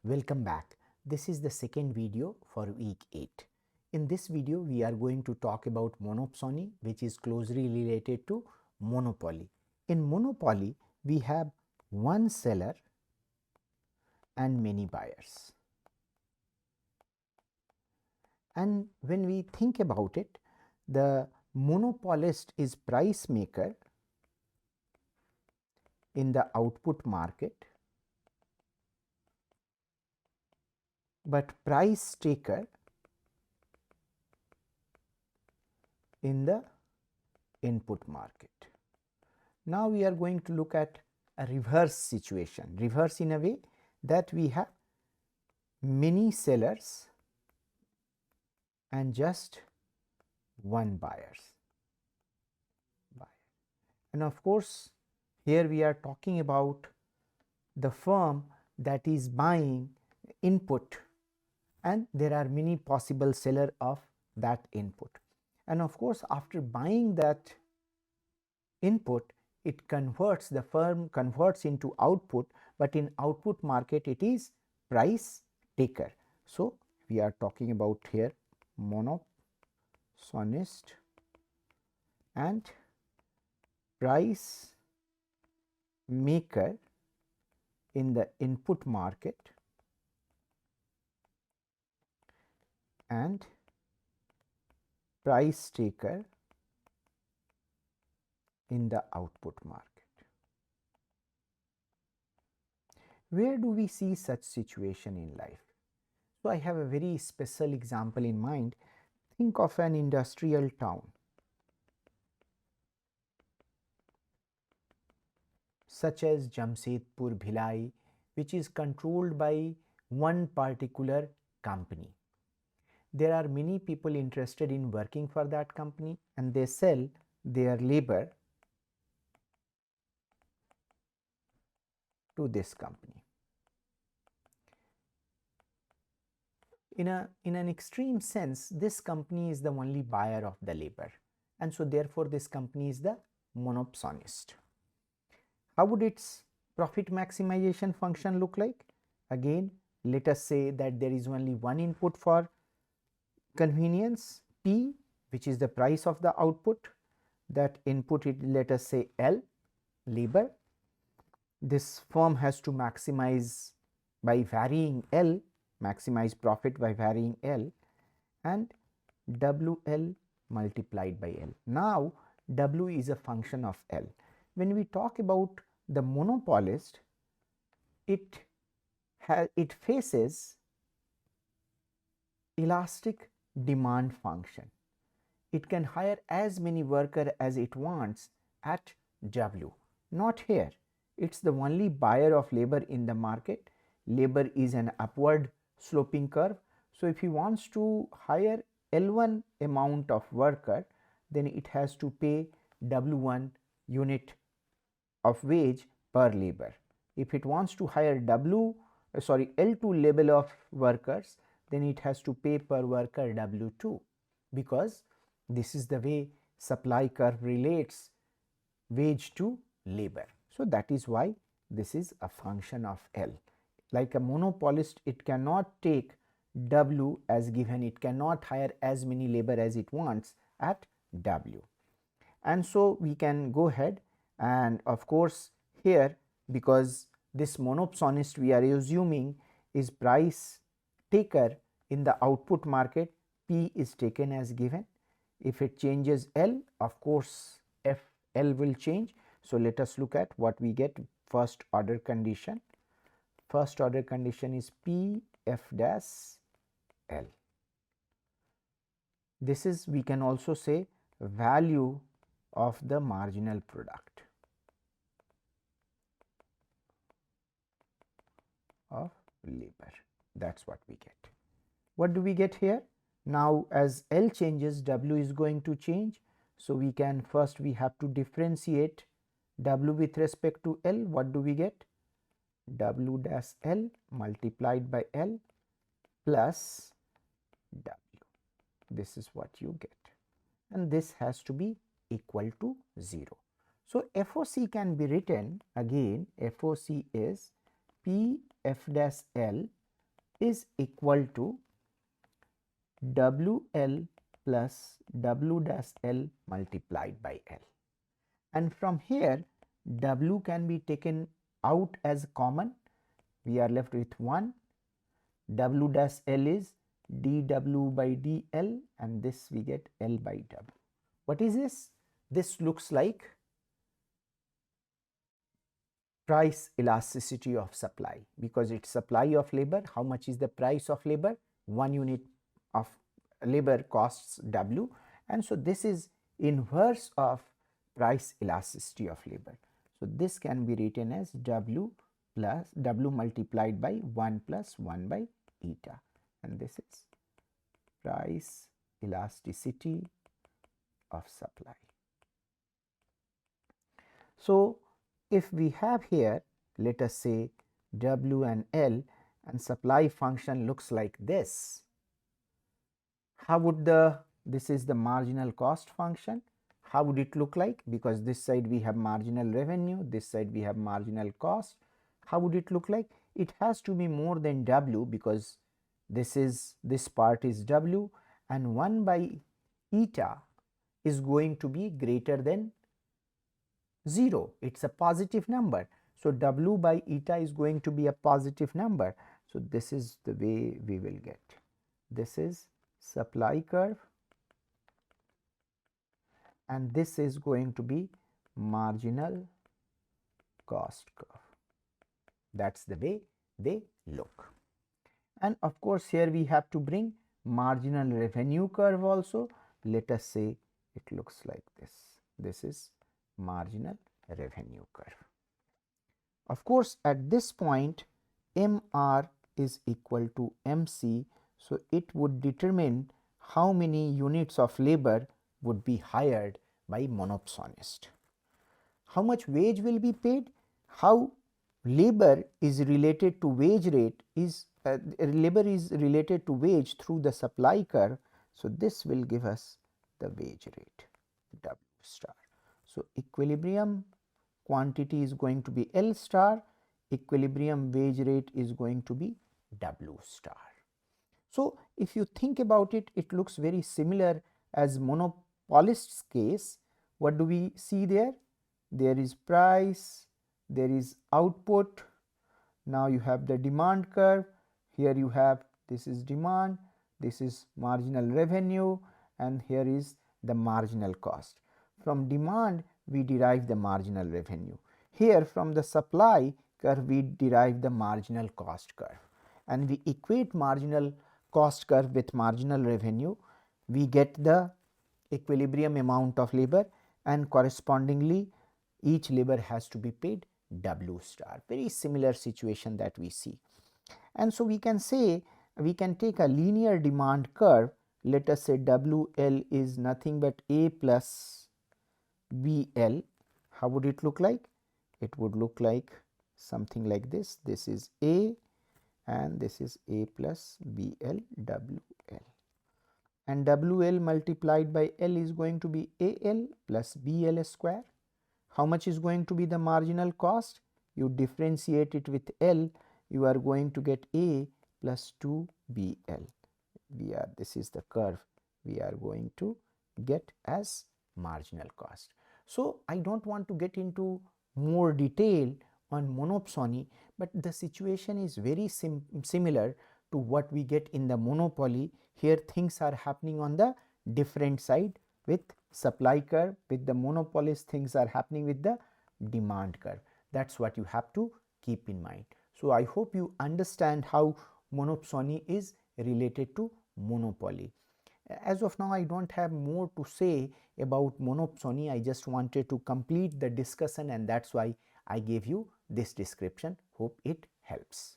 Welcome back. This is the second video for week 8. In this video, we are going to talk about monopsony, which is closely related to monopoly. In monopoly, we have one seller and many buyers. And when we think about it, the monopolist is price maker in the output market, but price taker in the input market. Now we are going to look at a reverse situation, reverse in a way that we have many sellers and just one buyers. And of course, here we are talking about the firm that is buying input, and there are many possible seller of that input. And of course, after buying that input, it converts, the firm converts into output, but in output market it is price taker. So we are talking about here monopsonist and price maker in the input market and price taker in the output market. Where do we see such situation in life? So I have a very special example in mind. Think of an industrial town such as Jamshedpur, Bhilai, which is controlled by one particular company. There are many people interested in working for that company, and they sell their labor to this company. In an extreme sense, this company is the only buyer of the labor, and so therefore this company is the monopsonist. How would its profit maximization function look like? Again, let us say that there is only one input for convenience, P, which is the price of the output. That input, let us say L, labor. This firm has to maximize by varying L, maximize profit by varying L, and WL multiplied by L. Now W is a function of L. When we talk about the monopolist, it faces elastic demand function. It can hire as many workers as it wants at W. Not here. It's the only buyer of labor in the market. Labor is an upward sloping curve. So if he wants to hire L1 amount of worker, then it has to pay W1 unit of wage per labor. If it wants to hire L2 level of workers, then it has to pay per worker W2, because this is the way supply curve relates wage to labor. So that is why this is a function of L. Like a monopolist, it cannot take W as given, it cannot hire as many labor as it wants at W. And so we can go ahead, and of course here, because this monopsonist we are assuming is price taker in the output market, P is taken as given. If it changes L, of course FL will change. So let us look at what we get. First order condition. First order condition is P F dash L. This is, we can also say, value of the marginal product of labor. That's what we get. What do we get here? Now as L changes, W is going to change. So we can first, we have to differentiate W with respect to L. What do we get? W dash L multiplied by L plus W. This is what you get, and this has to be equal to 0. So FOC can be written again. FOC is P F dash L is equal to WL plus W dash L multiplied by L. And from here W can be taken out as common. We are left with 1. W dash L is dW by dL, and this we get L by W. What is this? This looks like price elasticity of supply, because it's supply of labor. How much is the price of labor? 1 unit of labor costs W, and so this is inverse of price elasticity of labor. So this can be written as W plus W multiplied by 1 plus 1 by eta, and this is price elasticity of supply. So if we have here, let us say W and L, and supply function looks like this, how would this is the marginal cost function, how would it look like? Because this side we have marginal revenue, this side we have marginal cost. How would it look like? It has to be more than W, because this part is W, and 1 by eta is going to be greater than 0. It's a positive number. So W by eta is going to be a positive number. So this is the way we will get. This is supply curve, and this is going to be marginal cost curve. That's the way they look. And of course here we have to bring marginal revenue curve also. Let us say it looks like this. This is marginal revenue curve. Of course at this point MR is equal to MC, so it would determine how many units of labor would be hired by monopsonist. How much wage will be paid? How labor is related to wage rate is labor is related to wage through the supply curve. So this will give us the wage rate W star. So equilibrium quantity is going to be L star, equilibrium wage rate is going to be W star. So if you think about it, it looks very similar as monopolist's case. What do we see there? There is price, there is output, now you have the demand curve, here you have this is demand, this is marginal revenue, and here is the marginal cost. From demand we derive the marginal revenue. Here from the supply curve we derive the marginal cost curve, and we equate marginal cost curve with marginal revenue. We get the equilibrium amount of labor, and correspondingly each labor has to be paid W star. Very similar situation that we see. And so we can say, we can take a linear demand curve. Let us say WL is nothing but A plus BL. How would it look like? It would look like something like this. This is A and this is A plus BL WL, and WL multiplied by L is going to be AL plus BL square. How much is going to be the marginal cost? You differentiate it with L, you are going to get A plus 2 BL. This is the curve we are going to get as marginal cost. So I don't want to get into more detail on monopsony, but the situation is very similar to what we get in the monopoly. Here things are happening on the different side with supply curve. With the monopolist things are happening with the demand curve. That's what you have to keep in mind. So I hope you understand how monopsony is related to monopoly. As of now I don't have more to say about monopsony. I just wanted to complete the discussion, and that's why I gave you this description. Hope it helps.